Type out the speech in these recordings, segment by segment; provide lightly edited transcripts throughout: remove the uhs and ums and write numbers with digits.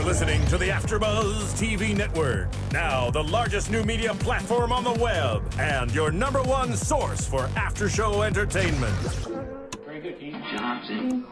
listening to the AFTERBUZZ TV network, now the largest new media platform on the web, and your #1 source for after-show entertainment. Very good, Keith. Johnson.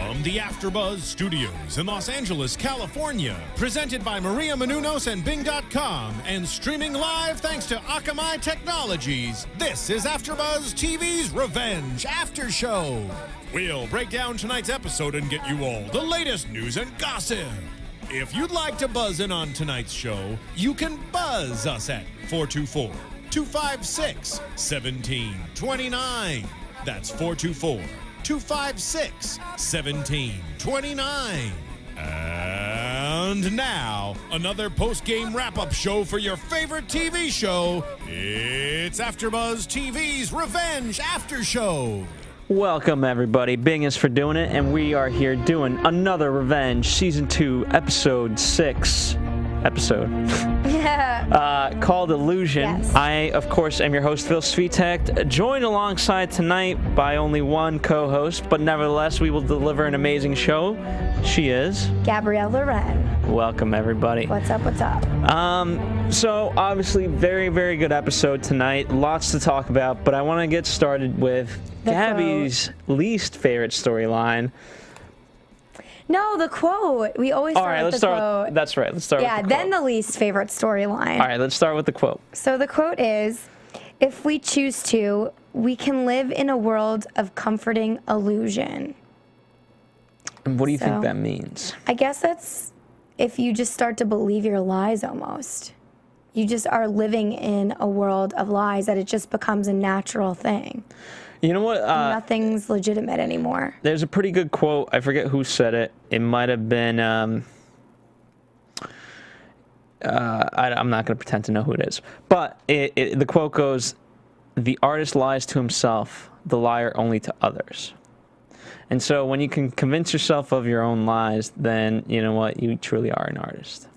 From the AFTERBUZZ Studios in Los Angeles, California, presented by Maria Menounos and Bing.com, and streaming live thanks to Akamai Technologies, this is AFTERBUZZ TV's Revenge After Show. We'll break down tonight's episode and get you all the latest news and gossip. If you'd like to buzz in on tonight's show, you can buzz us at 424-256-1729. That's 424-256-1729. And now, another post-game wrap-up show for your favorite TV show. It's AFTERBUZZ TV's Revenge After Show. Welcome, everybody. Bing is for doing it, and we are here doing another Revenge Season 2, Episode 6. Called Illusion. Yes. I, of course, am your host, Phil Svitek, joined alongside tonight by only one co-host, but nevertheless, we will deliver an amazing show. She is Gabrielle Loren. Welcome, everybody. What's up, what's up? So, obviously, very, very good episode tonight. Lots to talk about, but I want to get started with Gabby's least favorite storyline. No, the quote. We always start with the quote. That's right. Let's start with the quote. Yeah, then the least favorite storyline. All right, let's start with the quote. So the quote is, if we choose to, we can live in a world of comforting illusion. And what do you think that means? I guess that's if you just start to believe your lies almost. You just are living in a world of lies that it just becomes a natural thing. You know what? Nothing's legitimate anymore. There's a pretty good quote. I forget who said it. It might have been... I'm not going to pretend to know who it is. But the quote goes, the artist lies to himself, the liar only to others. And so when you can convince yourself of your own lies, then you know what? You truly are an artist.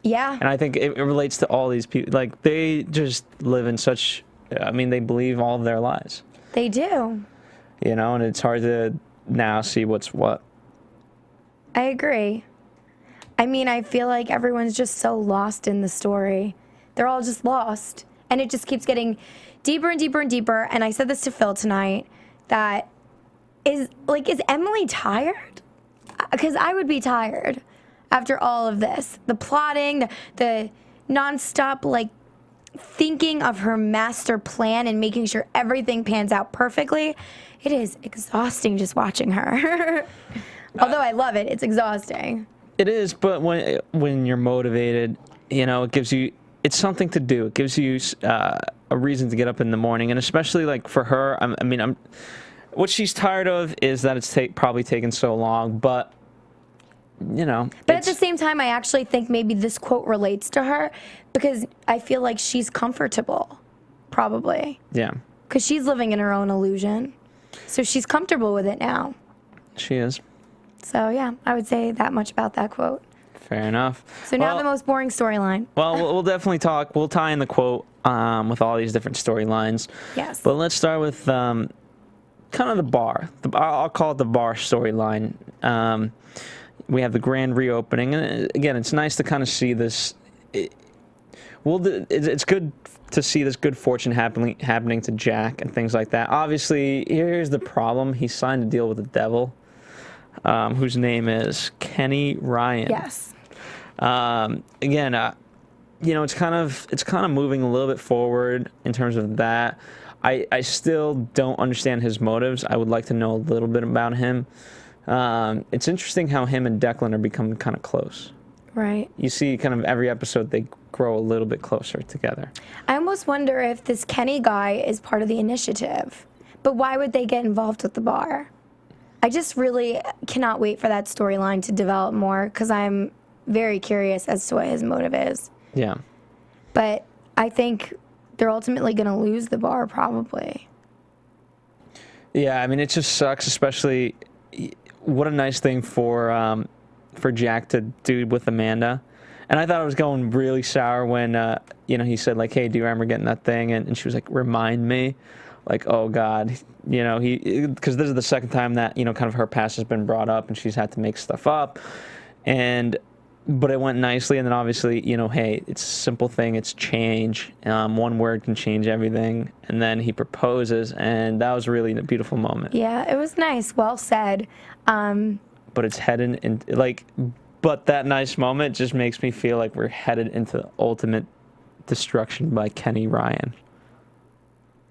Yeah. And I think it relates to all these people. Like, they just live in such... I mean, they believe all of their lies. They do. You know, and it's hard to now see what's what. I agree. I mean, I feel like everyone's just so lost in the story. They're all just lost. And it just keeps getting deeper and deeper and deeper. And I said this to Phil tonight, that is Emily tired? Because I would be tired after all of this. The plotting, the nonstop, thinking of her master plan and making sure everything pans out perfectly. It is exhausting just watching her. Although I love it, it's exhausting. It is, but when you're motivated, you know, it's something to do. It gives you a reason to get up in the morning, and especially for her. What she's tired of is that it's probably taken so long, but you know. But at the same time, I actually think maybe this quote relates to her because I feel like she's comfortable, probably. Yeah. Because she's living in her own illusion. So she's comfortable with it now. She is. So, yeah, I would say that much about that quote. Fair enough. So now the most boring storyline. Well, we'll definitely talk. We'll tie in the quote with all these different storylines. Yes. But let's start with kind of the bar. I'll call it the bar storyline. We have the grand reopening, and again, it's nice to kind of see this. It's good to see this good fortune happening to Jack and things like that. Obviously, here's the problem: he signed a deal with the devil, whose name is Kenny Ryan. Yes. Again, you know, it's kind of moving a little bit forward in terms of that. I still don't understand his motives. I would like to know a little bit about him. It's interesting how him and Declan are becoming kind of close. Right. You see kind of every episode they grow a little bit closer together. I almost wonder if this Kenny guy is part of the initiative. But why would they get involved with the bar? I just really cannot wait for that storyline to develop more because I'm very curious as to what his motive is. Yeah. But I think they're ultimately going to lose the bar probably. Yeah, I mean, it just sucks, especially... What a nice thing for Jack to do with Amanda. And I thought it was going really sour when, he said, like, hey, do you remember getting that thing? And she was like, remind me. Like, oh, God. Because this is the second time that, kind of her past has been brought up and she's had to make stuff up. But it went nicely. And then obviously, hey, it's a simple thing. It's change. One word can change everything. And then he proposes. And that was really a beautiful moment. Yeah, it was nice. Well said. But it's heading in, but that nice moment just makes me feel like we're headed into the ultimate destruction by Kenny Ryan.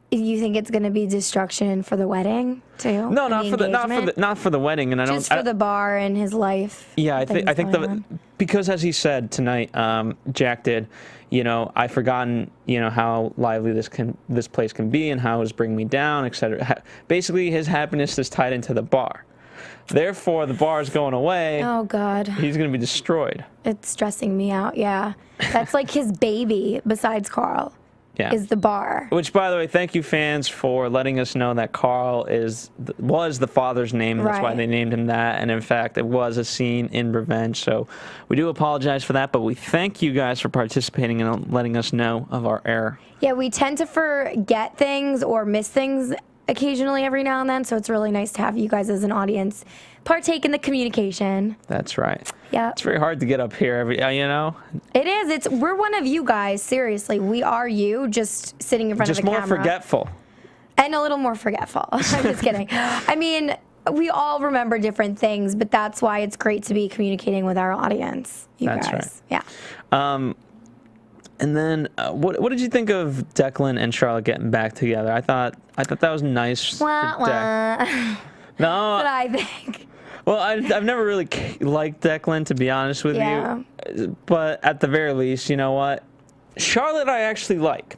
You think it's going to be destruction for the wedding too? No, not for the wedding, and just for the bar and his life. Yeah, I think because as he said tonight, Jack did. I've forgotten, how lively this place can be and how it's bringing me down, etc. Basically, his happiness is tied into the bar. Therefore, the bar is going away. Oh God, he's going to be destroyed. It's stressing me out. Yeah, that's like his baby besides Carl. Yeah. Is the bar. Which, by the way, thank you, fans, for letting us know that Carl was the father's name, and that's why they named him that. And in fact, it was a scene in Revenge. So we do apologize for that, but we thank you guys for participating and letting us know of our error. Yeah, we tend to forget things or miss things occasionally every now and then, so it's really nice to have you guys as an audience partake in the communication. That's right. Yeah. It's very hard to get up here It is. We're one of you guys, seriously. We are you, just sitting in front of a camera. Just more forgetful. And a little more forgetful. I'm just kidding. I mean, we all remember different things, but that's why it's great to be communicating with our audience, you guys. That's right. Yeah. And then, what did you think of Declan and Charlotte getting back together? I thought that was nice. Wah, wah. No. That's what I think. Well, I've never really liked Declan, to be honest with you. But at the very least, you know what? Charlotte I actually like.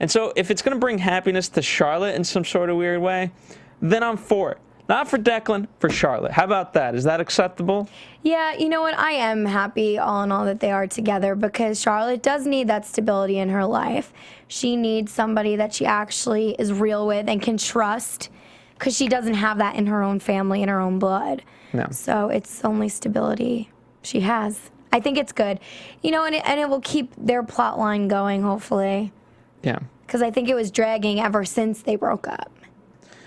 And so if it's going to bring happiness to Charlotte in some sort of weird way, then I'm for it. Not for Declan, for Charlotte. How about that? Is that acceptable? Yeah, you know what? I am happy all in all that they are together because Charlotte does need that stability in her life. She needs somebody that she actually is real with and can trust because she doesn't have that in her own family, in her own blood. No. So it's only stability she has. I think it's good. And it will keep their plot line going, hopefully. Yeah. Because I think it was dragging ever since they broke up.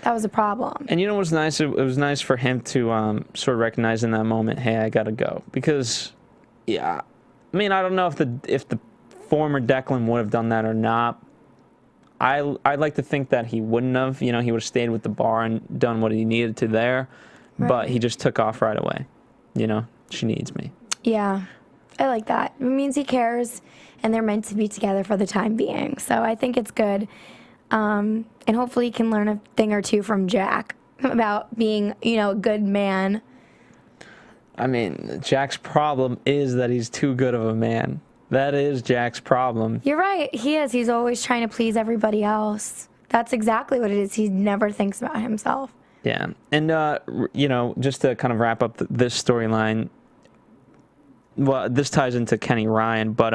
That was a problem. And what was nice? It was nice for him to sort of recognize in that moment, hey, I got to go. Because, yeah, I mean, I don't know if the former Declan would have done that or not. I'd like to think that he wouldn't have. He would have stayed with the bar and done what he needed to there. Right. But he just took off right away. She needs me. Yeah, I like that. It means he cares, and they're meant to be together for the time being. So I think it's good. And hopefully he can learn a thing or two from Jack about being, a good man. I mean, Jack's problem is that he's too good of a man. That is Jack's problem. You're right. He is. He's always trying to please everybody else. That's exactly what it is. He never thinks about himself. Yeah. And, just to kind of wrap up this storyline, well, this ties into Kenny Ryan, but,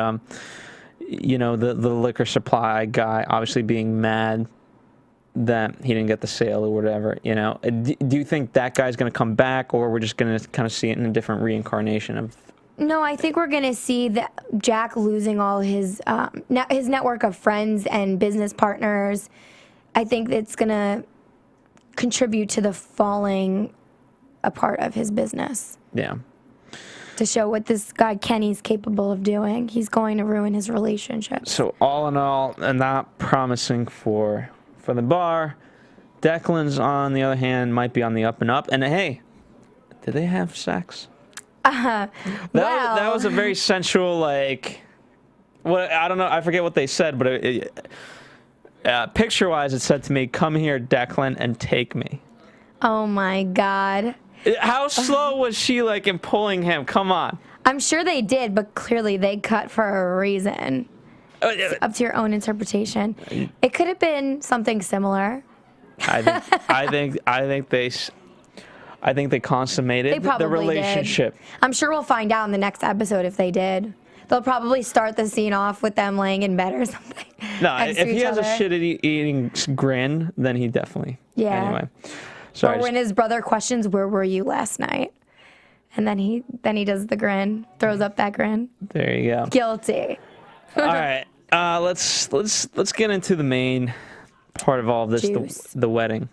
the liquor supply guy obviously being mad that he didn't get the sale or whatever, Do you think that guy's going to come back, or we're just going to kind of see it in a different reincarnation of... No, I think we're going to see that Jack losing all his network of friends and business partners. I think it's going to contribute to the falling apart of his business. Yeah. To show what this guy Kenny's capable of doing. He's going to ruin his relationship. So all in all, and not promising for the bar. Declan's, on the other hand, might be on the up and up. And hey, did they have sex? That was a very sensual, what I don't know, I forget what they said, but picture-wise, it said to me, "Come here, Declan, and take me." Oh my God. How slow was she, in pulling him? Come on. I'm sure they did, but clearly they cut for a reason. It's up to your own interpretation. It could have been something similar. I think they consummated the relationship. Did. I'm sure we'll find out in the next episode if they did. They'll probably start the scene off with them laying in bed or something. No, if he has a shit-eating grin, then he definitely. Yeah. Anyway. Sorry. Or when his brother questions, "Where were you last night?" And then he does the grin, throws up that grin. There you go. Guilty. All right. Let's get into the main part of all of this, the wedding.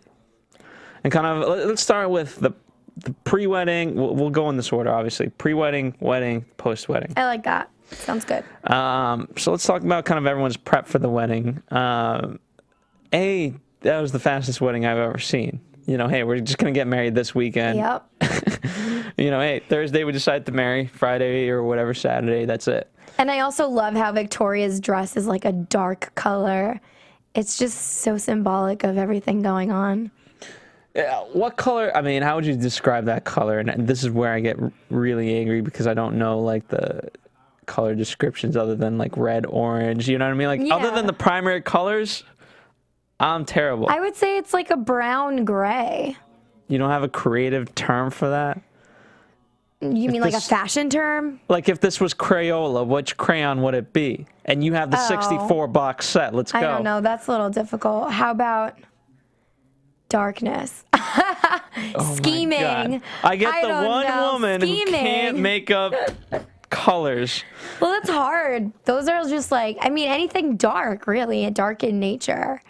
And kind of let's start with the pre-wedding. We'll go in this order, obviously. Pre-wedding, wedding, post-wedding. I like that. Sounds good. So let's talk about kind of everyone's prep for the wedding. That was the fastest wedding I've ever seen. You know, hey, we're just going to get married this weekend. Yep. You know, hey, Thursday we decide to marry, Friday or whatever, Saturday, that's it. And I also love how Victoria's dress is like a dark color. It's just so symbolic of everything going on. What color, I mean, how would you describe that color? And this is where I get really angry because I don't know, like, the color descriptions other than, like, red, orange, you know what I mean? Like, other than the primary colors, I'm terrible. I would say it's like a brown gray. You don't have a creative term for that? You mean like a fashion term? Like if this was Crayola, which crayon would it be? And you have the 64 box set. Let's go. I don't know. That's a little difficult. How about darkness? Scheming. My God. I get the one woman who can't make up colors. Well, that's hard. Those are just like, I mean, anything dark, really, dark in nature.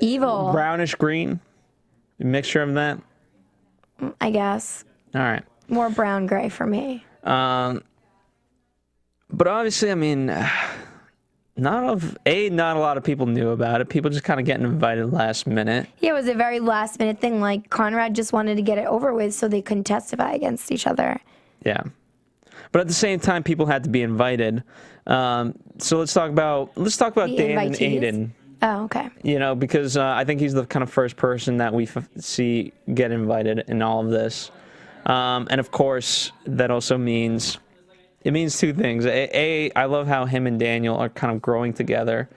Evil. Brownish green. A mixture of that. I guess. All right. More brown gray for me. But obviously, I mean, not a lot of people knew about it. People just kind of getting invited last minute. Yeah, it was a very last minute thing. Like Conrad just wanted to get it over with so they couldn't testify against each other. Yeah. But at the same time, people had to be invited. So let's talk about Dan and Aiden. Oh, okay. You know, because I think he's the kind of first person that we see get invited in all of this. And of course, that also means, it means two things. A, I love how him and Daniel are kind of growing together.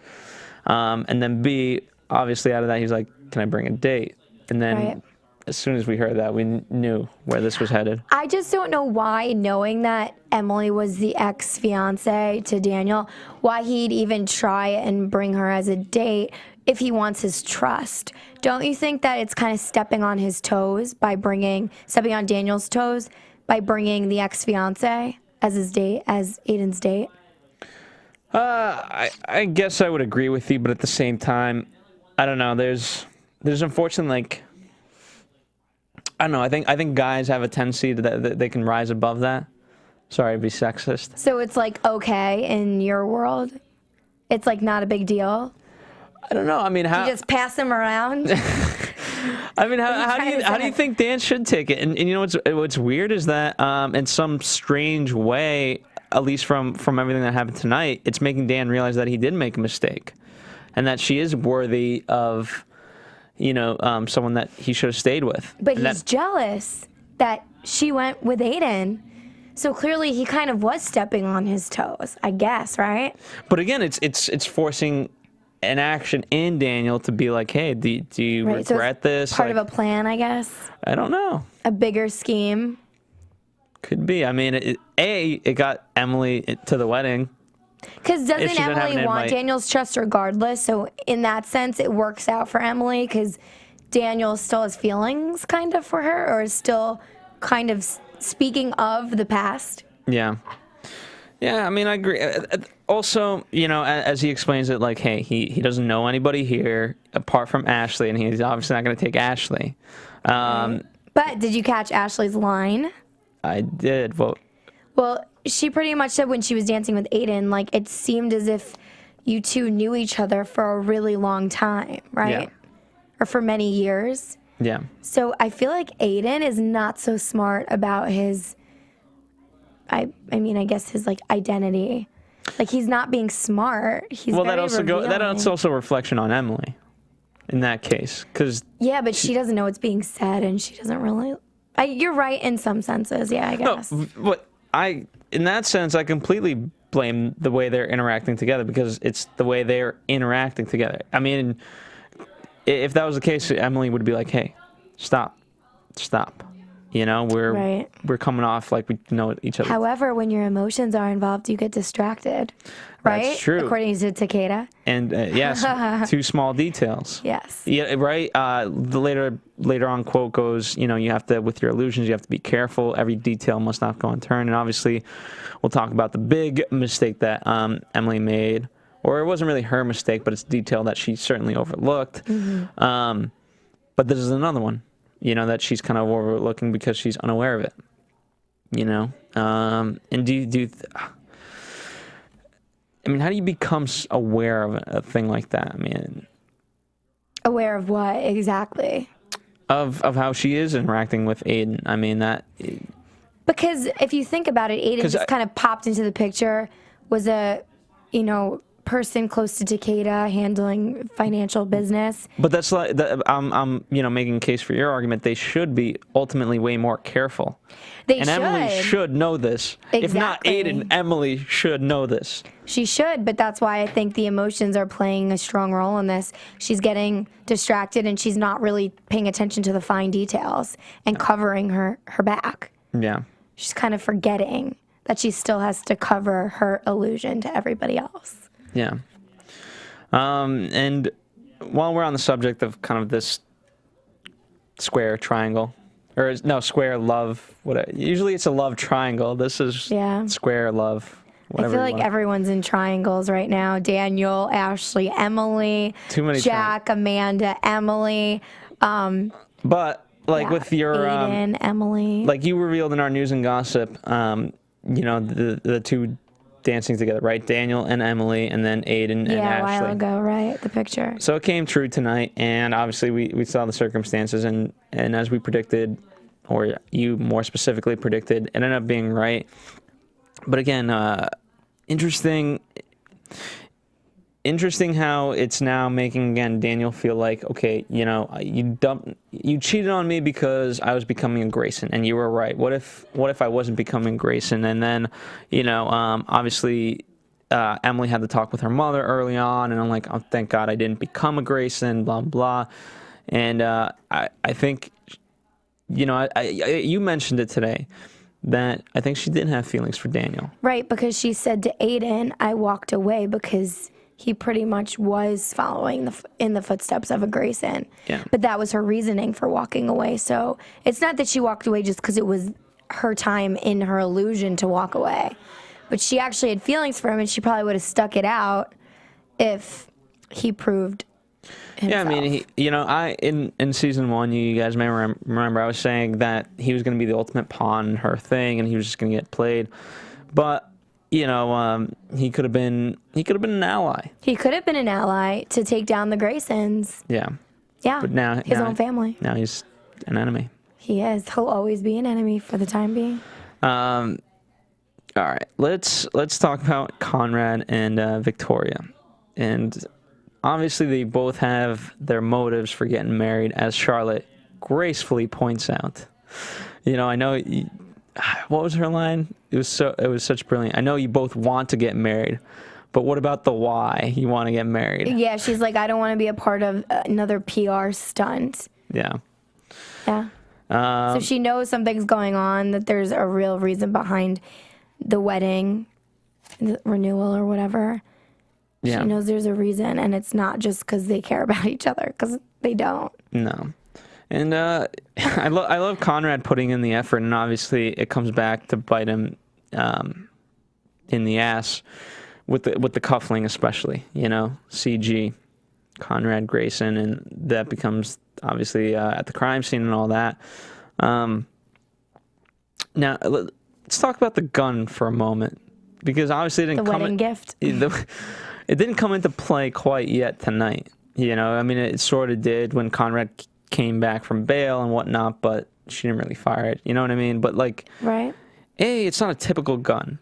And then B, obviously out of that, he's like, can I bring a date? And then as soon as we heard that, we knew where this was headed. I just don't know why, knowing that Emily was the ex-fiance to Daniel, why he'd even try and bring her as a date if he wants his trust. Don't you think that it's kind of stepping on his toes by stepping on Daniel's toes by bringing the ex-fiance as his date, as Aiden's date? I guess I would agree with you, but at the same time, I don't know. There's unfortunately, like, I don't know. I think guys have a tendency that they can rise above that. Sorry to be sexist. So it's like okay in your world? It's like not a big deal? I don't know. I mean, how you just pass them around? I mean, how do you think Dan should take it? And you know what's weird is that in some strange way, at least from everything that happened tonight, it's making Dan realize that he did make a mistake, and that she is worthy of, you know, someone that he should have stayed with. But he's jealous that she went with Aiden. So clearly he kind of was stepping on his toes, I guess, right? But again, it's forcing an action in Daniel to be like, hey, do you regret this? Part of a plan, I guess. I don't know. A bigger scheme. Could be. I mean, it got Emily to the wedding. Because doesn't Emily want Daniel's trust regardless? So in that sense, it works out for Emily because Daniel still has feelings kind of for her, or is still kind of speaking of the past. Yeah. Yeah, I mean, I agree. Also, you know, as he explains it, like, hey, he doesn't know anybody here apart from Ashley, and he's obviously not going to take Ashley. But did you catch Ashley's line? I did. Well, she pretty much said when she was dancing with Aiden, like, it seemed as if you two knew each other for a really long time, right? Yeah. Or for many years. Yeah. So I feel like Aiden is not so smart about his, I mean, I guess his, like, identity. Like, he's not being smart. He's that's also a reflection on Emily in that case. Yeah, but she doesn't know what's being said, and she doesn't really... you're right in some senses, yeah, I guess. No, but in that sense, I completely blame the way they're interacting together because it's the way they're interacting together. I mean, if that was the case, Emily would be like, hey, stop. You know, Right. we're coming off like we know each other. However, when your emotions are involved, you get distracted, right? That's true. According to Takeda. And yes, 2 small details. Yes. Yeah, right. The later on quote goes, you know, you have to, with your illusions, you have to be careful. Every detail must not go unturned. And obviously, we'll talk about the big mistake that Emily made, or it wasn't really her mistake, but it's a detail that she certainly overlooked. But this is another one, you know, that she's kind of overlooking because she's unaware of it. You know, and I mean, how do you become aware of a thing like that? I mean, Aware of what exactly? Of how she is interacting with Aiden. I mean, that. Because if you think about it, Aiden just kind of popped into the picture, was a, you know, person close to Takeda handling financial business. But that's like, I'm you know, making a case for your argument. They should be ultimately way more careful. They and should. Emily should know this. If not Exactly. Aiden, Emily should know this. She should, but that's why I think the emotions are playing a strong role in this. She's getting distracted and she's not really paying attention to the fine details and covering her back. Yeah. She's kind of forgetting that she still has to cover her illusion to everybody else. Yeah. And while we're on the subject of kind of this square triangle, or no, square love, usually it's a love triangle. This is square love. I feel like everyone's in triangles right now. Daniel, Ashley, Emily, Too many Jack, Amanda, Emily. But like with your Aiden, Emily. like you revealed in our news and gossip, you know, the 2 dancing together, right? Daniel and Emily, and then Aiden and Ashley. Yeah, a while ago, right? The picture. So it came true tonight, and obviously we saw the circumstances, and as we predicted, or you more specifically predicted, it ended up being right. But again, interesting how it's now making, again, Daniel feel like, okay, you know, you cheated on me because I was becoming a Grayson, and you were right. What if I wasn't becoming Grayson? And then, you know, obviously, Emily had to talk with her mother early on, and I'm like, oh, thank God I didn't become a Grayson, blah, blah. And I think, you know, you mentioned it today, that I think she did have feelings for Daniel. Right, because she said to Aiden, I walked away because he pretty much was following in the footsteps of a Grayson. Yeah. But that was her reasoning for walking away. So it's not that she walked away just because it was her time in her illusion to walk away. But she actually had feelings for him, and she probably would have stuck it out if he proved himself. Yeah, I mean, you know, in season 1, you guys may remember I was saying that he was going to be the ultimate pawn in her thing, and he was just going to get played. But you know, he could have been an ally. He could have been an ally to take down the Graysons. Yeah. Yeah. But now his own family. Now he's an enemy. He is. He'll always be an enemy for the time being. All right. Let's talk about Conrad and Victoria. And obviously they both have their motives for getting married, as Charlotte gracefully points out. You know, I know what was her line? It was such brilliant. I know you both want to get married, but what about the why you want to get married? Yeah, she's like, I don't want to be a part of another PR stunt. Yeah. Yeah. So she knows something's going on, that there's a real reason behind the wedding, the renewal or whatever. Yeah. She knows there's a reason, and it's not just because they care about each other, because they don't. No. And I love Conrad putting in the effort, and obviously it comes back to bite him in the ass with the cuffling, especially. You know, CG, Conrad, Grayson, and that becomes obviously at the crime scene and all that. Now let's talk about the gun for a moment, because obviously it didn't The wedding gift. It didn't come into play quite yet tonight. You know, I mean, it sort of did when Conrad came back from bail and whatnot, but she didn't really fire it. You know what I mean? But like, Right. it's not a typical gun.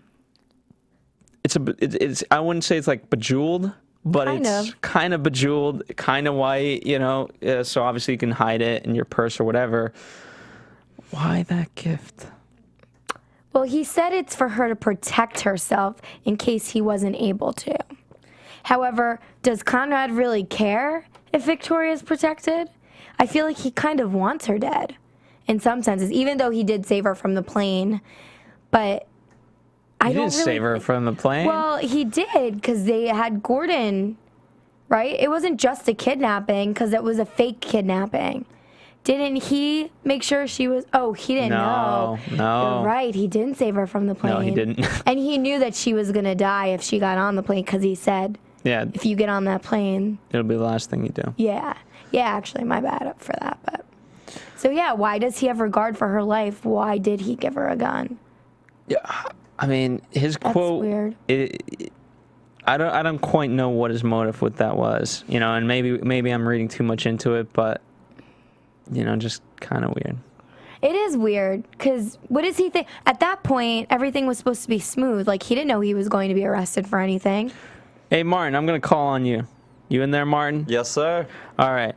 It's I wouldn't say it's like bejeweled, but it's kind of bejeweled, kind of white. You know, so obviously you can hide it in your purse or whatever. Why that gift? Well, he said it's for her to protect herself in case he wasn't able to. However, does Conrad really care if Victoria's protected? I feel like he kind of wants her dead. in some senses, even though he did save her from the plane. But I don't didn't really save her from the plane. Well, he did, because they had Gordon, right? It wasn't just a kidnapping, because it was a fake kidnapping. Didn't he make sure she was... Oh, he didn't know. No. You're right. He didn't save her from the plane. No, he didn't. And he knew that she was going to die if she got on the plane, because he said, Yeah, if you get on that plane... it'll be the last thing you do. Yeah. Yeah, actually, my bad for that. But so, yeah, why does he have regard for her life? Why did he give her a gun? Yeah, I mean, his That's quote... weird. I don't quite know what his motive with that was, you know, and maybe I'm reading too much into it, but... You know, just kind of weird. It is weird, because what does he think? At that point, everything was supposed to be smooth. Like, he didn't know he was going to be arrested for anything. Hey, Martin, I'm going to call on you. You in there, Martin? Yes, sir. All right.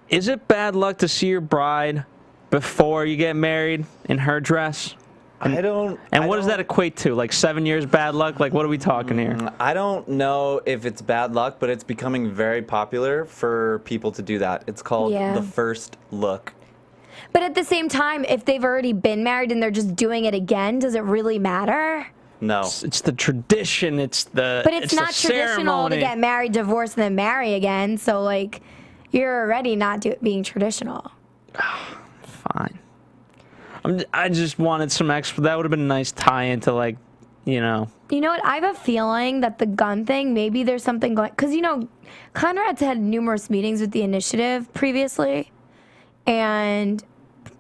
Is it bad luck to see your bride before you get married in her dress? And what does that equate to? Like 7 years bad luck? Like, what are we talking here? I don't know if it's bad luck, but it's becoming very popular for people to do that. It's called the first look. But at the same time, if they've already been married and they're just doing it again, does it really matter? No. It's the tradition. But it's not traditional to get married, divorce, and then marry again. So, like, you're already not being traditional. Fine. I just wanted some extra. That would have been a nice tie into, like, you know. You know what? I have a feeling that the gun thing, maybe there's something going... Because, you know, Conrad's had numerous meetings with the initiative previously and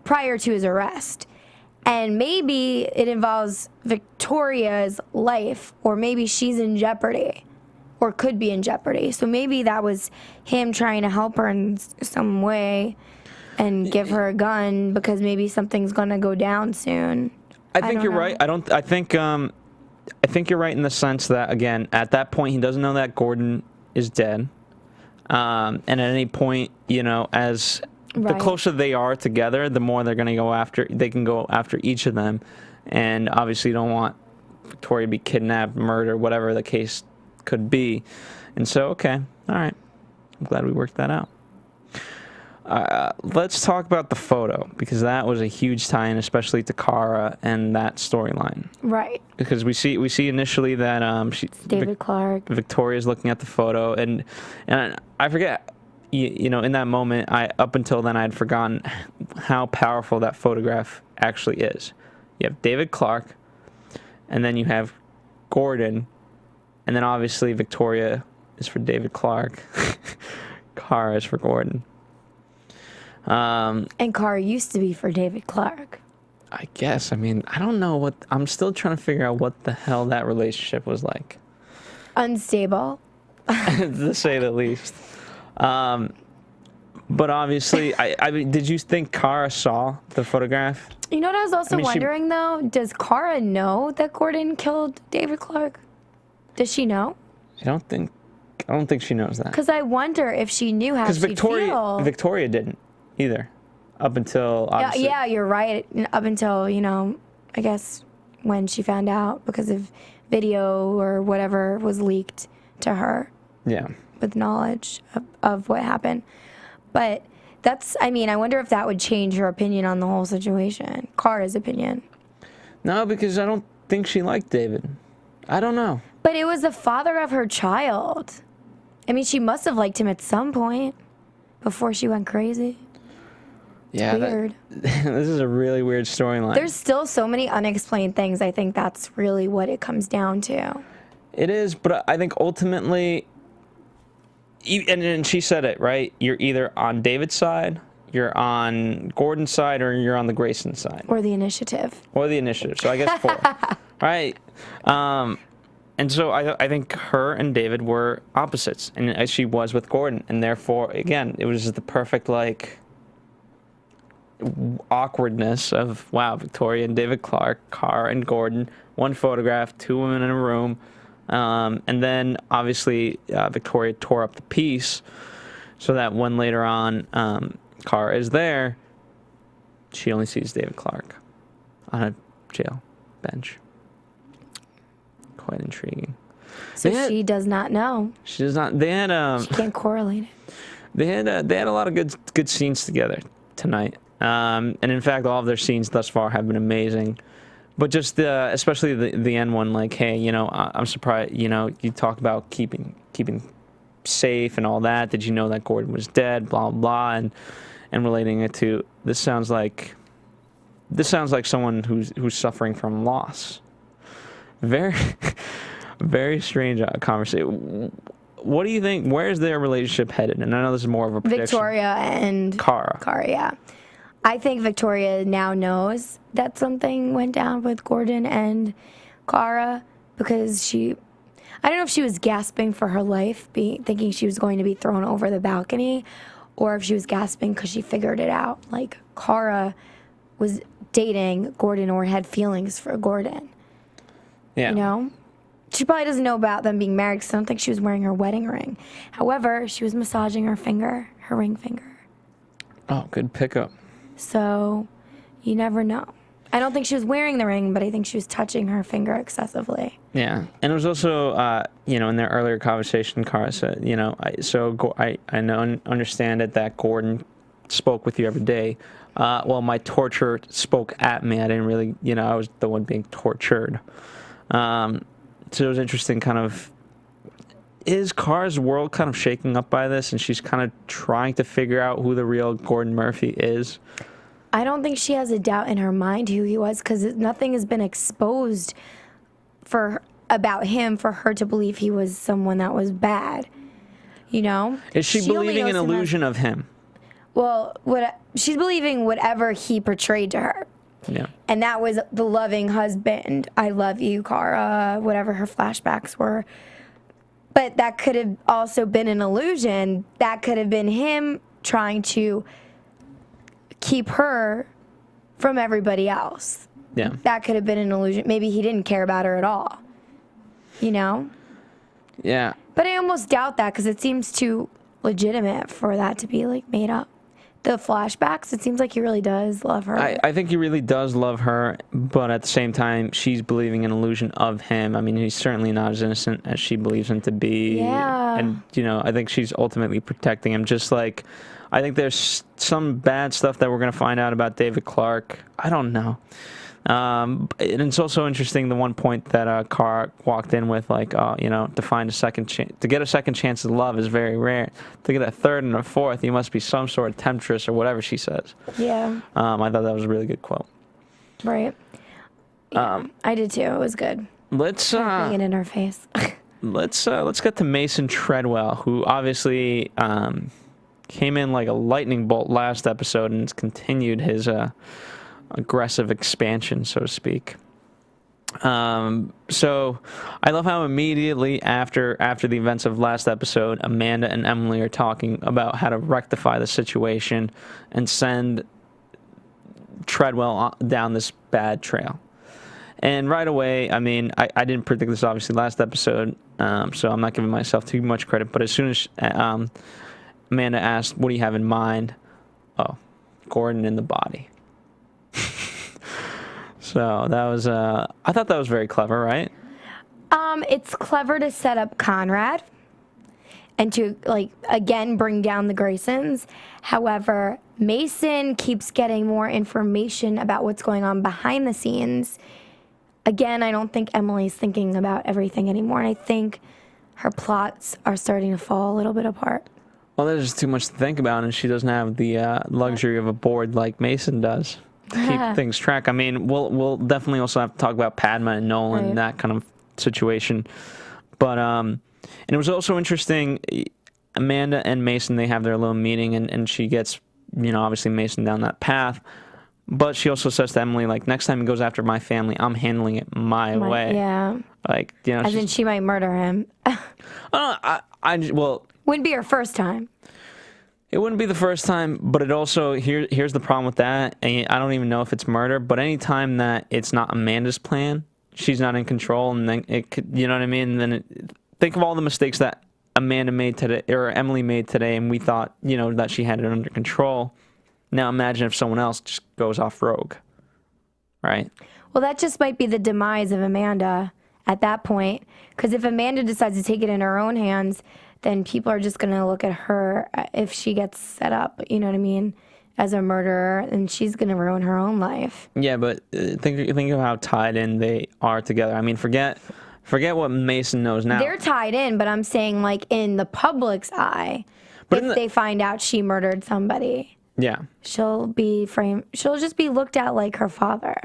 prior to his arrest. And maybe it involves Victoria's life, or maybe she's in jeopardy or could be in jeopardy. So maybe that was him trying to help her in some way and give her a gun because maybe something's going to go down soon. I think you're right. I think you're right in the sense that, again, at that point he doesn't know that Gordon is dead. And at any point, you know, as the closer they are together, the more they can go after each of them. And obviously you don't want Victoria to be kidnapped, murdered, whatever the case could be. And so, okay, all right. I'm glad we worked that out. Let's talk about the photo, because that was a huge tie-in, especially to Kara and that storyline. Right. Because we see initially that David Clarke. Victoria's looking at the photo, and I forget, you know, in that moment, up until then I'd forgotten how powerful that photograph actually is. You have David Clarke, and then you have Gordon, and then obviously Victoria is for David Clarke, Kara is for Gordon. And Kara used to be for David Clarke. I guess. I mean, I don't know I'm still trying to figure out what the hell that relationship was like. Unstable. To say the least. But obviously, I mean, did you think Kara saw the photograph? You know what I was also wondering, though? Does Kara know that Gordon killed David Clarke? Does she know? I don't think she knows that. Because I wonder if she knew how she'd feel. Victoria didn't either, up until obviously. Yeah, you're right. Up until, you know, I guess when she found out because of video or whatever was leaked to her. Yeah. With knowledge of what happened. But that's, I mean, I wonder if that would change her opinion on the whole situation. Kara's opinion. No, because I don't think she liked David. I don't know. But it was the father of her child. I mean, she must have liked him at some point before she went crazy. Yeah, weird. This is a really weird storyline. There's still so many unexplained things. I think that's really what it comes down to. It is, but I think ultimately, and she said it, right? You're either on David's side, you're on Gordon's side, or you're on the Grayson side. Or the initiative. Or the initiative. So I guess 4. Right. And so I think her and David were opposites, and as she was with Gordon, and therefore, again, it was just the perfect, like, awkwardness of, wow, Victoria and David Clarke, Kara and Gordon, one photograph, 2 women in a room, and then obviously Victoria tore up the piece so that when later on Kara is there, she only sees David Clarke on a jail bench. Quite intriguing. So she does not know. She does not. They had she can't correlate it. They had a lot of good scenes together. tonight. And in fact, all of their scenes thus far have been amazing. But just especially the end one, like, hey, you know, I'm surprised. You know, you talk about keeping safe and all that. Did you know that Gordon was dead? Blah blah, and relating it to this sounds like someone who's suffering from loss. Very very strange conversation. What do you think? Where is their relationship headed? And I know this is more of a prediction. Victoria and Cara, yeah. I think Victoria now knows that something went down with Gordon and Cara because I don't know if she was gasping for her life, thinking she was going to be thrown over the balcony, or if she was gasping because she figured it out. Like, Cara was dating Gordon or had feelings for Gordon. Yeah. You know? She probably doesn't know about them being married because I don't think she was wearing her wedding ring. However, she was massaging her finger, her ring finger. Oh, good pickup. So, you never know. I don't think she was wearing the ring, but I think she was touching her finger excessively. Yeah, and it was also, you know, in their earlier conversation, Cara said, you know, I know understand it that Gordon spoke with you every day. Well, my torture spoke at me. I didn't really, you know, I was the one being tortured. So it was interesting, kind of, is Cara's world kind of shaking up by this, and she's kind of trying to figure out who the real Gordon Murphy is? I don't think she has a doubt in her mind who he was because nothing has been exposed about him for her to believe he was someone that was bad. You know? Is she believing an illusion of him? Well, she's believing whatever he portrayed to her. Yeah. And that was the loving husband. I love you, Cara, whatever her flashbacks were. But that could have also been an illusion. That could have been him trying to keep her from everybody else. Yeah. That could have been an illusion. Maybe he didn't care about her at all. You know? Yeah. But I almost doubt that because it seems too legitimate for that to be, like, made up. The flashbacks, it seems like he really does love her. I think he really does love her, but at the same time, she's believing an illusion of him. I mean, he's certainly not as innocent as she believes him to be. Yeah. And, you know, I think she's ultimately protecting him. Just like, I think there's some bad stuff that we're going to find out about David Clarke. I don't know. And it's also interesting, the one point that Cara walked in with, like, you know, to get a second chance at love is very rare. To get a third and a fourth, you must be some sort of temptress or whatever she says. Yeah. I thought that was a really good quote. Right. Yeah, I did too. It was good. Let's Being in her face. let's get to Mason Treadwell, who obviously came in like a lightning bolt last episode and has continued his aggressive expansion, so to speak. So I love how immediately after the events of last episode, Amanda and Emily are talking about how to rectify the situation and send Treadwell down this bad trail. And right away, I mean, I didn't predict this obviously last episode, so I'm not giving myself too much credit, but as soon as Amanda asked, what do you have in mind? Oh, Gordon in the body. So that was, I thought that was very clever, right? It's clever to set up Conrad and to, like, again, bring down the Graysons. However, Mason keeps getting more information about what's going on behind the scenes. Again, I don't think Emily's thinking about everything anymore, and I think her plots are starting to fall a little bit apart. Well, there's just too much to think about, and she doesn't have the luxury of a board like Mason does to keep things track. I mean, we'll definitely also have to talk about Padma and Nolan and that kind of situation. But and it was also interesting, Amanda and Mason, they have their little meeting, and she gets, you know, obviously Mason down that path. But she also says to Emily, like, next time he goes after my family, I'm handling it my way. Yeah. Like, you know. As in she might murder him. Well. Wouldn't be her first time. It wouldn't be the first time, but it also, here's the problem with that. And I don't even know if it's murder, but any time that it's not Amanda's plan, she's not in control, and then it could, you know what I mean? And then think of all the mistakes that Amanda made today, or Emily made today, and we thought, you know, that she had it under control. Now imagine if someone else just goes off rogue, right? Well, that just might be the demise of Amanda at that point, because if Amanda decides to take it in her own hands, then people are just going to look at her if she gets set up, you know what I mean, as a murderer, and she's gonna ruin her own life. Yeah, but think of how tied in they are together. I mean, forget what Mason knows now. They're tied in, but I'm saying like in the public's eye, but if they find out she murdered somebody, yeah, she'll just be looked at like her father.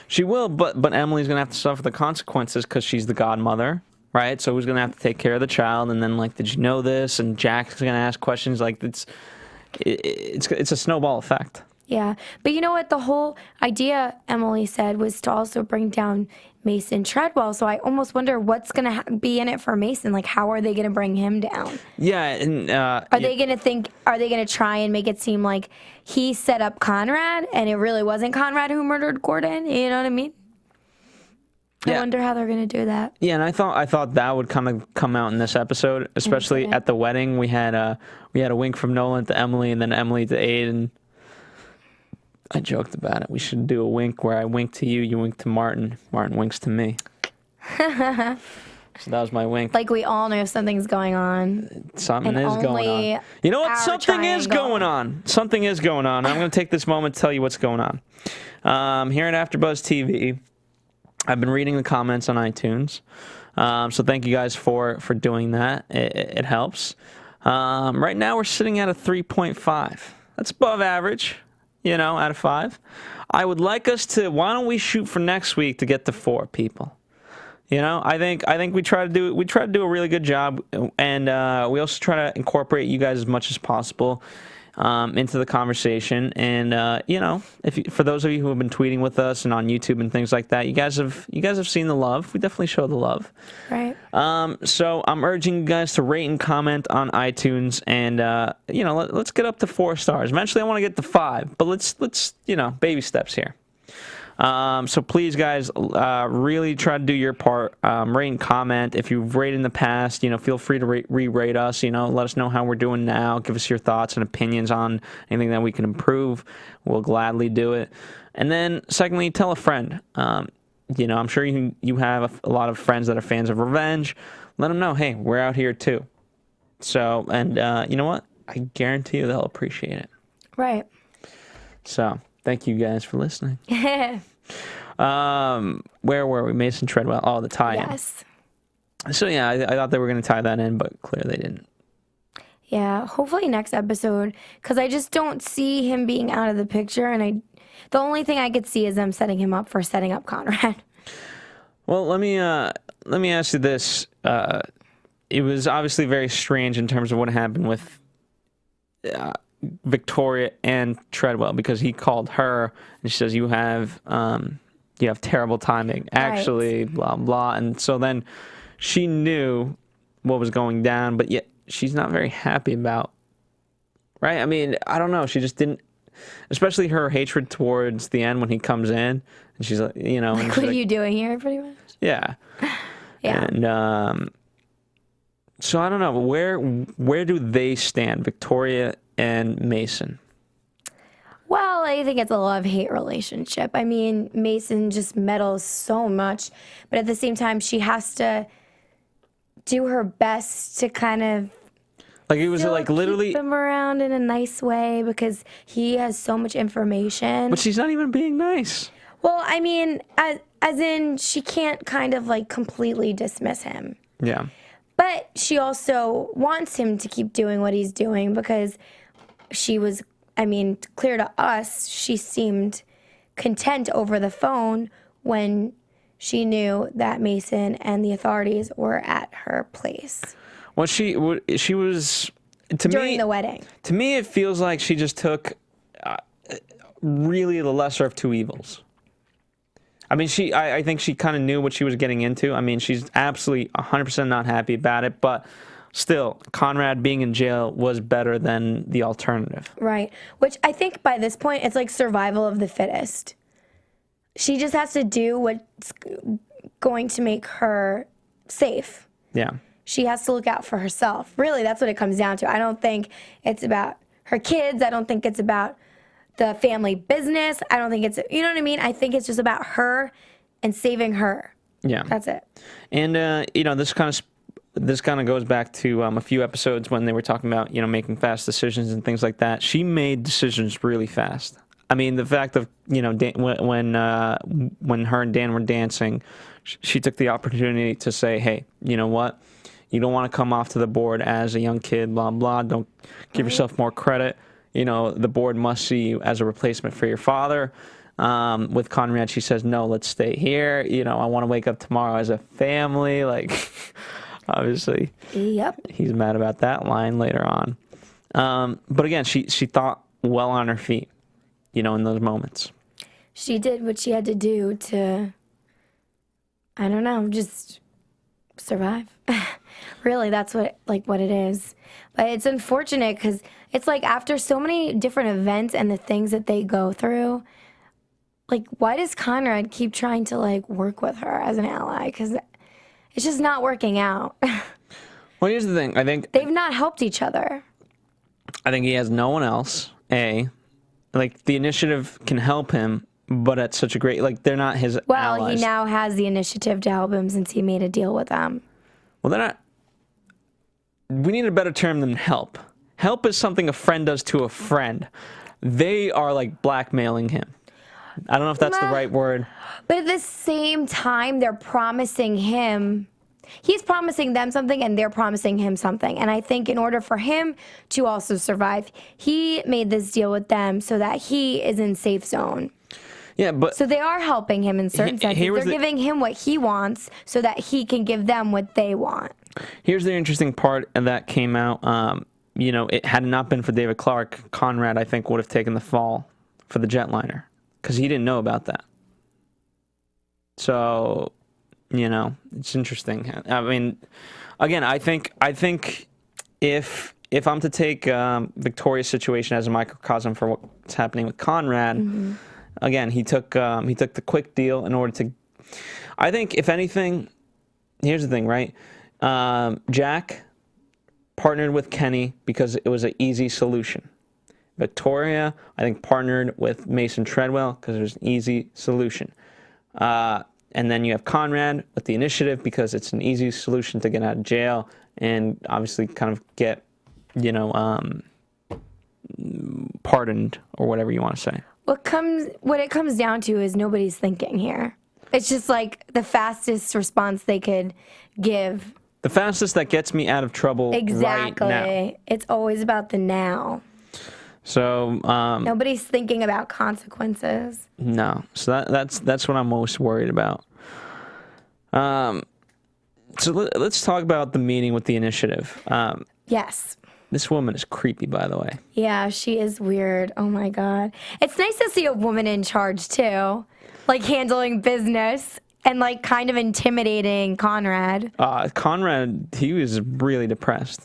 She will, but Emily's gonna have to suffer the consequences because she's the godmother, right? So who's gonna have to take care of the child? And then like, did you know this? And Jack's gonna ask questions. Like it's a snowball effect. Yeah, but you know what? The whole idea, Emily said, was to also bring down Mason Treadwell. So I almost wonder what's going to be in it for Mason. Like, how are they going to bring him down? Yeah, and are they going to try and make it seem like he set up Conrad and it really wasn't Conrad who murdered Gordon? You know what I mean? Yeah. I wonder how they're going to do that. Yeah, and I thought that would kind of come out in this episode, especially at the wedding. We had a wink from Nolan to Emily, and then Emily to Aiden. I joked about it. We should do a wink where I wink to you, you wink to Martin, Martin winks to me. So that was my wink. Like we all know something's going on. Something is going on. You know what? Something is going on. Something is going on. I'm going to take this moment to tell you what's going on. Here at AfterBuzz TV, I've been reading the comments on iTunes. So thank you guys for doing that. It helps. Right now we're sitting at a 3.5. That's above average. Out of 5. I would like us to, why don't we shoot for next week to get to 4 people? I think we try to do a really good job, and we also try to incorporate you guys as much as possible into the conversation. And for those of you who have been tweeting with us and on YouTube and things like that, you guys have seen the love. We definitely show the love. Right. So I'm urging you guys to rate and comment on iTunes, and let's get up to 4 stars. Eventually, I want to get to 5, but let's baby steps here. So please, guys, really try to do your part. Rate and comment. If you've rated in the past, feel free to re-rate us. Let us know how we're doing now. Give us your thoughts and opinions on anything that we can improve. We'll gladly do it. And then, secondly, tell a friend. I'm sure you have a lot of friends that are fans of Revenge. Let them know, hey, we're out here too. So, and you know what? I guarantee you they'll appreciate it. Right. So, thank you guys for listening. Where were we? Mason Treadwell. Oh, the tie-in. Yes. So, yeah, I thought they were going to tie that in, but clearly they didn't. Yeah, hopefully next episode, because I just don't see him being out of the picture, and the only thing I could see is them setting him up for setting up Conrad. Well, let me ask you this. It was obviously very strange in terms of what happened with Victoria and Treadwell, because he called her and she says, you have terrible timing, actually, right. Blah blah. And so then she knew what was going down, but yet she's not very happy about, right? I mean, I don't know, she just didn't, especially her hatred towards the end when he comes in and she's like, like, what are you doing here, pretty much? Yeah. Yeah. And so I don't know, where do they stand, Victoria and Mason? Well, I think it's a love-hate relationship. I mean, Mason just meddles so much, but at the same time, she has to do her best to kind of literally keep him around in a nice way, because he has so much information. But she's not even being nice. Well, I mean, as in, she can't kind of like completely dismiss him. Yeah. But she also wants him to keep doing what he's doing, because she was, clear to us, she seemed content over the phone when she knew that Mason and the authorities were at her place. Well, she was, during the wedding. To me, it feels like she just took really the lesser of 2 evils. I mean, I think she kind of knew what she was getting into. I mean, she's absolutely 100% not happy about it, but still, Conrad being in jail was better than the alternative. Right. Which I think by this point, it's like survival of the fittest. She just has to do what's going to make her safe. Yeah. She has to look out for herself. Really, that's what it comes down to. I don't think it's about her kids. I don't think it's about the family business. I don't think it's, you know what I mean? I think it's just about her and saving her. Yeah. That's it. And, this kind of this kind of goes back to a few episodes when they were talking about, making fast decisions and things like that. She made decisions really fast. I mean, the fact of, when her and Dan were dancing, she took the opportunity to say, hey, you know what? You don't want to come off to the board as a young kid, blah, blah. Don't give yourself more credit. The board must see you as a replacement for your father. With Conrad, she says, no, let's stay here. I want to wake up tomorrow as a family. Like, obviously, yep, he's mad about that line later on. But again, she thought well on her feet, in those moments. She did what she had to do to, I don't know, just survive. Really, that's what it is. But it's unfortunate because it's like after so many different events and the things that they go through, like, why does Conrad keep trying to, work with her as an ally? Because it's just not working out. Well, here's the thing. I think they've not helped each other. I think he has no one else. The initiative can help him, but at such a great, they're not his allies. He now has the initiative to help him since he made a deal with them. Well, they're not. We need a better term than help. Help is something a friend does to a friend. They are, blackmailing him. I don't know if that's the right word. But at the same time, they're promising him. He's promising them something, and they're promising him something. And I think in order for him to also survive, he made this deal with them so that he is in safe zone. Yeah, but so they are helping him in certain senses. They're giving him what he wants so that he can give them what they want. Here's the interesting part that came out. It had it not been for David Clarke, Conrad, I think, would have taken the fall for the jetliner because he didn't know about that. So, it's interesting. I mean, again, I think if I'm to take Victoria's situation as a microcosm for what's happening with Conrad. Mm-hmm. Again, he took the quick deal in order to. I think, if anything, here's the thing, right? Jack partnered with Kenny because it was an easy solution. Victoria, I think, partnered with Mason Treadwell because it was an easy solution. And then you have Conrad with the initiative because it's an easy solution to get out of jail and obviously kind of get, pardoned or whatever you want to say. What it comes down to is nobody's thinking here. It's just the fastest response they could give. The fastest that gets me out of trouble exactly. Right now. It's always about the now. So nobody's thinking about consequences. No. So that's what I'm most worried about. So let's talk about the meeting with the initiative. Yes. This woman is creepy, by the way. Yeah, she is weird. Oh, my God. It's nice to see a woman in charge, too. Handling business and, kind of intimidating Conrad. Conrad, he was really depressed.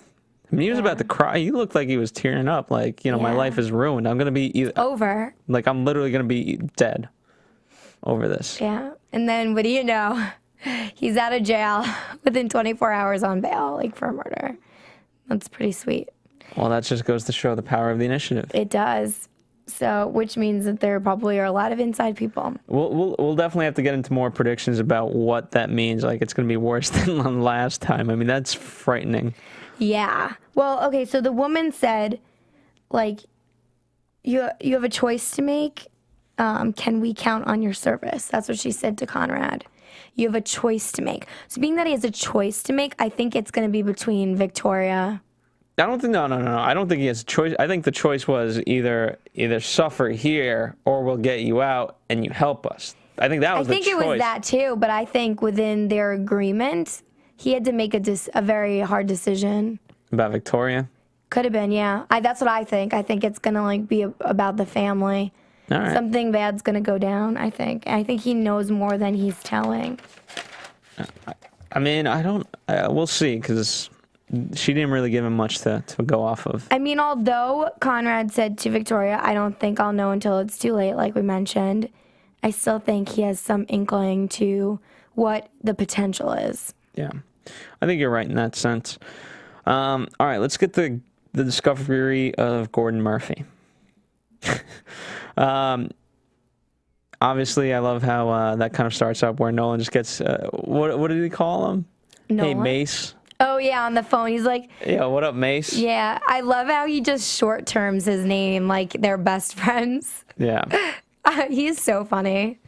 I mean, he was about to cry. He looked like he was tearing up. My life is ruined. I'm going to be... over. I'm literally going to be dead over this. Yeah. And then, what do you know? He's out of jail within 24 hours on bail, for murder. That's pretty sweet. Well, that just goes to show the power of the initiative. It does. So, which means that there probably are a lot of inside people. We'll definitely have to get into more predictions about what that means. It's going to be worse than last time. I mean, that's frightening. Yeah. Well, okay, so the woman said, you have a choice to make. Can we count on your service? That's what she said to Conrad. You have a choice to make. So being that he has a choice to make, I think it's going to be between Victoria. I don't think, no. I don't think he has a choice. I think the choice was either suffer here or we'll get you out and you help us. I think that was the choice. I think it was that too, but I think within their agreement, he had to make a very hard decision. About Victoria? Could have been, yeah. That's what I think. I think it's going to be about the family. All right. Something bad's going to go down, I think. I think he knows more than he's telling. I mean, I don't... we'll see, because she didn't really give him much to go off of. I mean, although Conrad said to Victoria, I don't think I'll know until it's too late, like we mentioned, I still think he has some inkling to what the potential is. Yeah. I think you're right in that sense. All right, let's get the discovery of Gordon Murphy. Obviously, I love how that kind of starts up where Nolan just gets... what did he call him? Nolan? Hey, Mace. Oh, yeah, on the phone. He's like, Yeah, what up, Mace? yeah, I love how he just short terms his name like they're best friends. Yeah. He's so funny.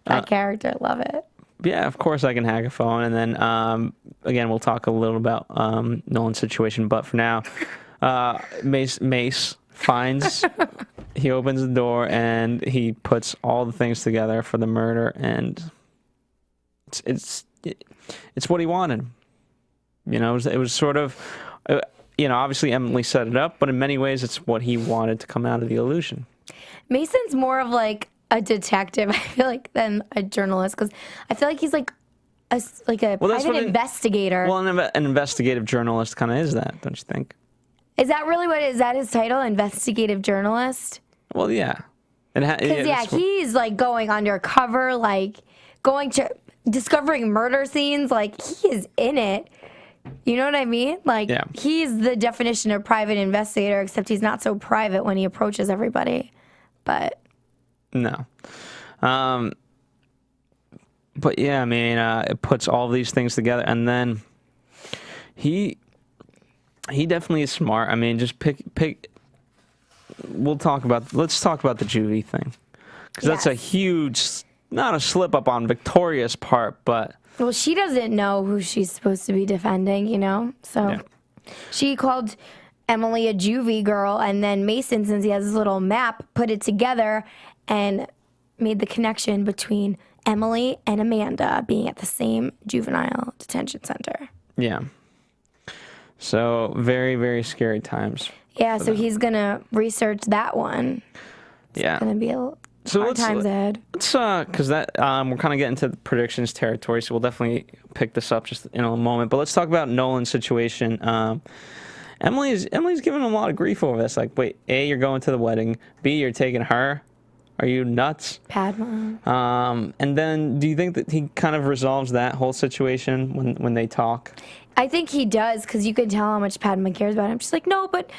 That character, love it. Yeah, of course I can hack a phone. And then, again, we'll talk a little about Nolan's situation. But for now, Mace finds, he opens the door and he puts all the things together for the murder. And it's what he wanted. You know, it was sort of, you know, obviously Emily set it up, but in many ways it's what he wanted to come out of the illusion. Mason's more of like a detective, I feel like, than a journalist, because I feel like he's like a private investigator. Well, an investigative journalist kind of is that, don't you think? Is that really is that his title, investigative journalist? Well, yeah. Because he's like going undercover, like going to discovering murder scenes, like he is in it. You know what I mean? Like, he's the definition of private investigator, except he's not so private when he approaches everybody. But no. But yeah, I mean, it puts all these things together, and then he definitely is smart. I mean, just pick. Let's talk about the juvie thing, because that's a huge, not a slip up on Victoria's part, but. Well, she doesn't know who she's supposed to be defending, you know? So she called Emily a juvie girl, and then Mason, since he has this little map, put it together and made the connection between Emily and Amanda being at the same juvenile detention center. Yeah. So very, very scary times. Yeah, so he's going to research that one. It's going to be hard times ahead. Let's because that we're kind of getting to the predictions territory, so we'll definitely pick this up just in a moment. But let's talk about Nolan's situation. Emily's giving him a lot of grief over this. Like, wait, A, you're going to the wedding. B, you're taking her. Are you nuts? Padma. And then, do you think that he kind of resolves that whole situation when they talk? I think he does, because you can tell how much Padma cares about him. She's like, no, but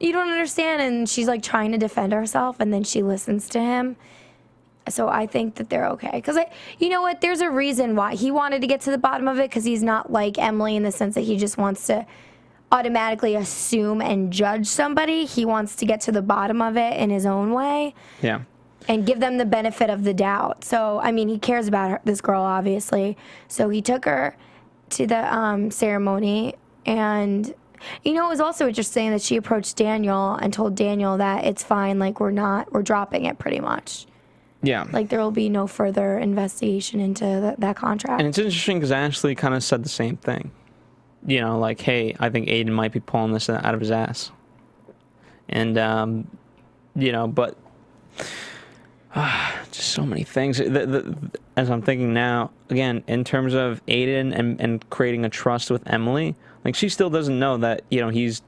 you don't understand. And she's like trying to defend herself, and then she listens to him. So I think that they're okay. Because, you know what, there's a reason why he wanted to get to the bottom of it, because he's not like Emily in the sense that he just wants to automatically assume and judge somebody. He wants to get to the bottom of it in his own way. Yeah. And give them the benefit of the doubt. So, I mean, he cares about this girl, obviously. So he took her to the ceremony, and you know, it was also interesting that she approached Daniel and told Daniel that it's fine, like we're dropping it pretty much. Yeah. Like there will be no further investigation into that contract. And it's interesting because Ashley kind of said the same thing. You know, like, hey, I think Aiden might be pulling this out of his ass. And, you know, but just so many things. As I'm thinking now, again, in terms of Aiden and creating a trust with Emily, like she still doesn't know that, you know, he's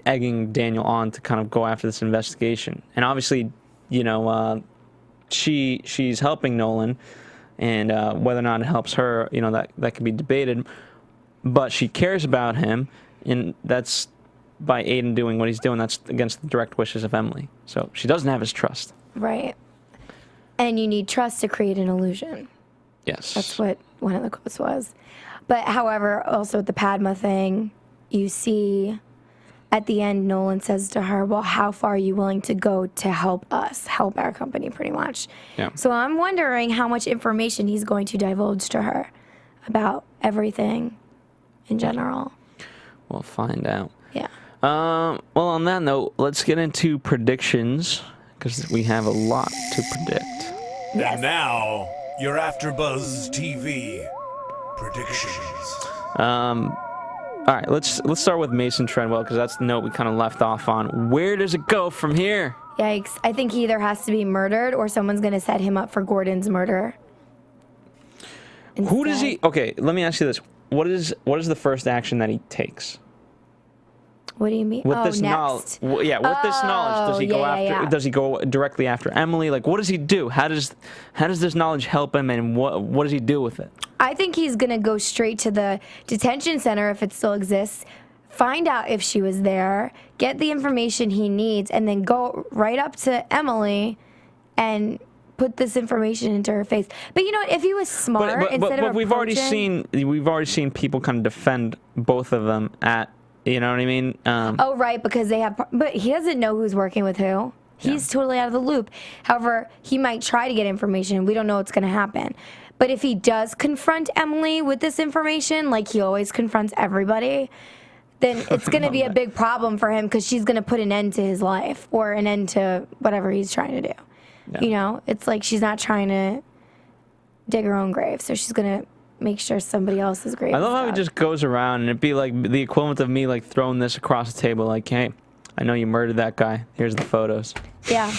egging Daniel on to kind of go after this investigation. And obviously, you know, she's helping Nolan, and whether or not it helps her, you know, that could be debated. But she cares about him, and that's by Aiden doing what he's doing. That's against the direct wishes of Emily. So she doesn't have his trust. Right. And you need trust to create an illusion. Yes. That's what one of the quotes was. But however, also with the Padma thing, you see at the end, Nolan says to her, well, how far are you willing to go to help us, help our company, pretty much? Yeah. So I'm wondering how much information he's going to divulge to her about everything in general. We'll find out. Yeah. Well, on that note, let's get into predictions, because we have a lot to predict. Yes. And now, your AFTERBUZZ TV predictions. All right, let's start with Mason Treadwell, because that's the note we kind of left off on. Where does it go from here? Yikes. I think he either has to be murdered or someone's going to set him up for Gordon's murder. Who does he... Okay, let me ask you this. What is the first action that he takes? What do you mean? With this next. With this knowledge, does he go after? Yeah. Does he go directly after Emily? Like, what does he do? How does this knowledge help him, and what does he do with it? I think he's gonna go straight to the detention center if it still exists, find out if she was there, get the information he needs, and then go right up to Emily and put this information into her face. But you know, if he was smart, instead of we've already seen people kind of defend both of them at, you know what I mean? Oh, right, because they have, but he doesn't know who's working with who. He's totally out of the loop. However, he might try to get information. We don't know what's going to happen. But if he does confront Emily with this information, like he always confronts everybody, then it's going to be a big problem for him because she's going to put an end to his life or an end to whatever he's trying to do. Yeah. You know, it's like she's not trying to dig her own grave, so she's going to make sure somebody else's grave. I love how he just goes around, and it'd be like the equivalent of me like throwing this across the table, like, hey, I know you murdered that guy. Here's the photos. Yeah.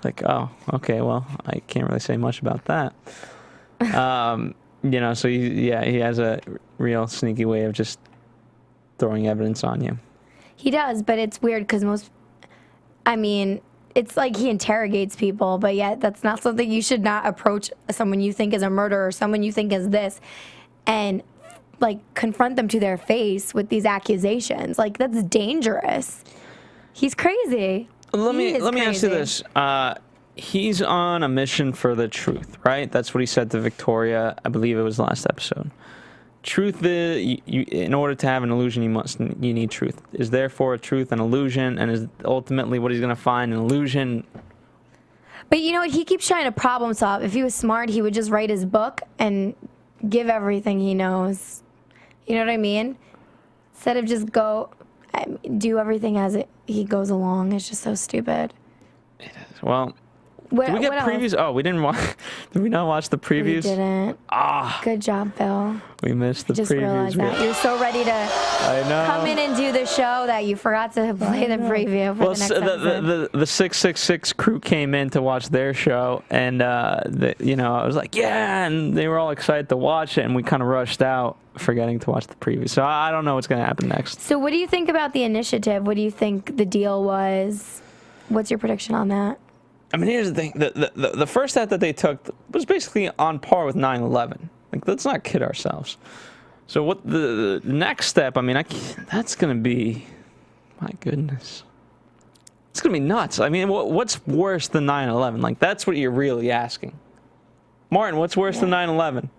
Like, oh, okay, well, I can't really say much about that. You know, so he has a real sneaky way of just throwing evidence on you. He does, but it's weird because it's like he interrogates people, but yet that's not something you should not approach someone you think is a murderer, someone you think is this, and like confront them to their face with these accusations. Like, that's dangerous. He's crazy. Let me ask you this. He's on a mission for the truth, right? That's what he said to Victoria. I believe it was last episode. Truth is, in order to have an illusion, you need truth. Is therefore a truth an illusion, and is ultimately what he's going to find an illusion? But you know what? He keeps trying to problem solve. If he was smart, he would just write his book and give everything he knows. You know what I mean? Instead of just do everything as he goes along. It's just so stupid. It is. Well, did we get previews? Oh, we didn't watch. Did we not watch the previews? We didn't. Good job, Phil. We missed the previews. Just realized that. You're so ready to come in and do the show that you forgot to play the preview for the next episode. The 666 crew came in to watch their show, and I was like, yeah, and they were all excited to watch it, and we kind of rushed out, forgetting to watch the preview. So I don't know what's going to happen next. So what do you think about the initiative? What do you think the deal was? What's your prediction on that? I mean, here's the thing. The first step that they took was basically on par with 9/11. Like, let's not kid ourselves. So what the next step, I mean, that's going to be, my goodness. It's going to be nuts. I mean, what's worse than 9/11? Like, that's what you're really asking. Martin, what's worse than 9/11?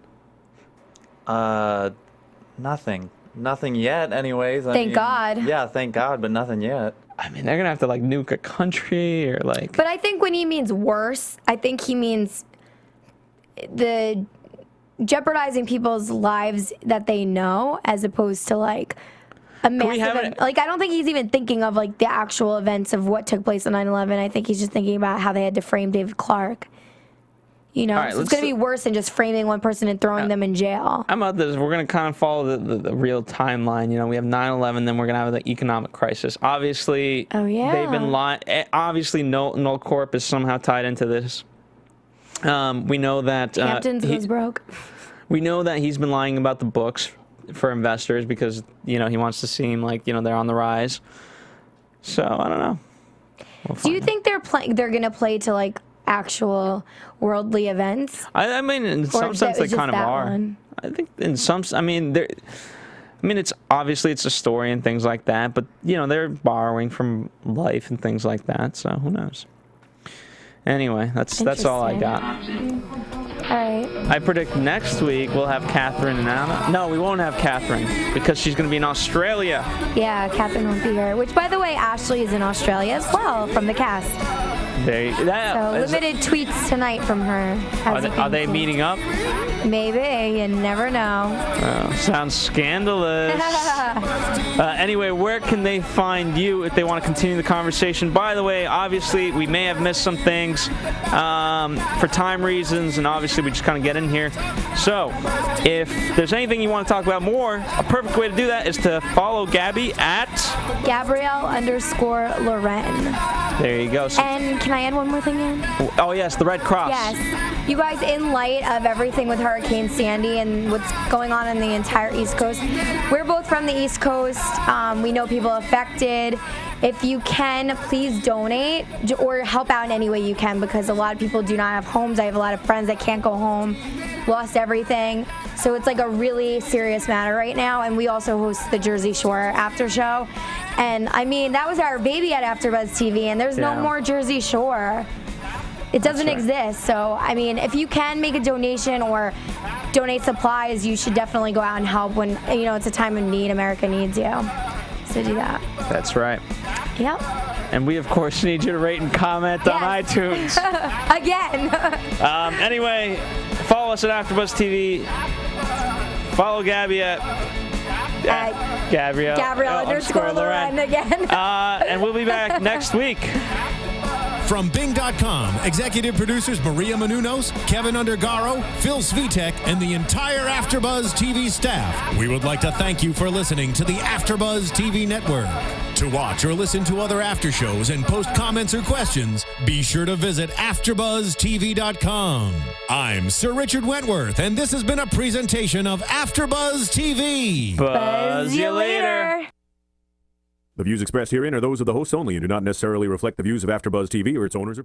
Nothing. Nothing yet, anyways. Thank God. Yeah, thank God, but nothing yet. I mean, they're going to have to, like, nuke a country or, like... But I think when he means worse, I think he means the jeopardizing people's lives that they know as opposed to, like, a massive... Like, I don't think he's even thinking of, like, the actual events of what took place on 9/11. I think he's just thinking about how they had to frame David Clarke. You know, so it's going to be worse than just framing one person and throwing them in jail. I'm about this. We're going to kind of follow the real timeline. You know, we have 9/11, then we're going to have the economic crisis. Obviously, they've been lying. Obviously, Nolan Corp is somehow tied into this. We know that Hamptons goes broke. We know that he's been lying about the books for investors because, you know, he wants to seem like, you know, they're on the rise. So I don't know. Do you think they're going to play to, like, actual worldly events? I mean, in some sense, they kind of are. I think in some, I mean, it's obviously it's a story and things like that, but you know, they're borrowing from life and things like that. So who knows? Anyway, that's all I got. All right. I predict next week we'll have Catherine and Anna. No, we won't have Catherine because she's going to be in Australia. Yeah, Catherine won't be here. Which, by the way, Ashley is in Australia as well from the cast. So limited tweets tonight from her. Are they meeting up? Maybe. You never know. Sounds scandalous. Anyway, where can they find you if they want to continue the conversation? By the way, obviously, we may have missed some things for time reasons, and obviously we just kind of get in here. So if there's anything you want to talk about more, a perfect way to do that is to follow Gabby at Gabrielle_Loren. There you go. And can I add one more thing in? Oh, yes, the Red Cross. Yes. You guys, in light of everything with Hurricane Sandy and what's going on in the entire East Coast, we're both from the East Coast. We know people affected. If you can, please donate or help out in any way you can because a lot of people do not have homes. I have a lot of friends that can't go home, lost everything. So it's like a really serious matter right now. And we also host the Jersey Shore after show. And I mean, that was our baby at AFTERBUZZ TV, and there's no more Jersey Shore. It doesn't That's right. exist. So, I mean, if you can make a donation or donate supplies, you should definitely go out and help when, you know, it's a time of need. America needs you. So do that. That's right. Yep. And we, of course, need you to rate and comment on Yes. iTunes. Again. Anyway, follow us at AfterBuzz TV. Follow Gabby at Gabrielle Gabrielle_Loren again. And we'll be back next week. From Bing.com, executive producers Maria Menounos, Kevin Undergaro, Phil Svitek, and the entire AfterBuzz TV staff, we would like to thank you for listening to the AfterBuzz TV network. To watch or listen to other after shows and post comments or questions, be sure to visit AfterBuzzTV.com. I'm Sir Richard Wentworth, and this has been a presentation of AfterBuzz TV. Buzz you later. The views expressed herein are those of the hosts only and do not necessarily reflect the views of AfterBuzz TV or its owners or